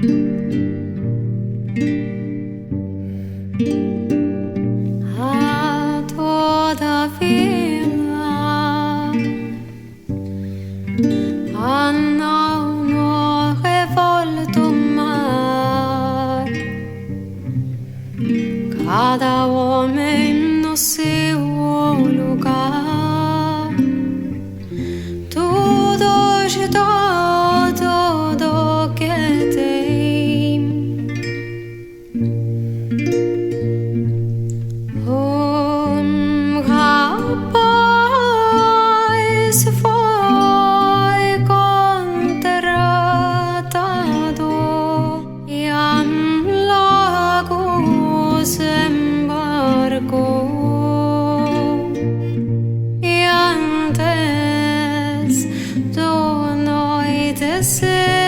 A toda vida hanno nuove volte mar, cada homem no seu lugar, tudo de todo que tem. Rapaz foi contratado e logo se embarcou, e antes do anoitecer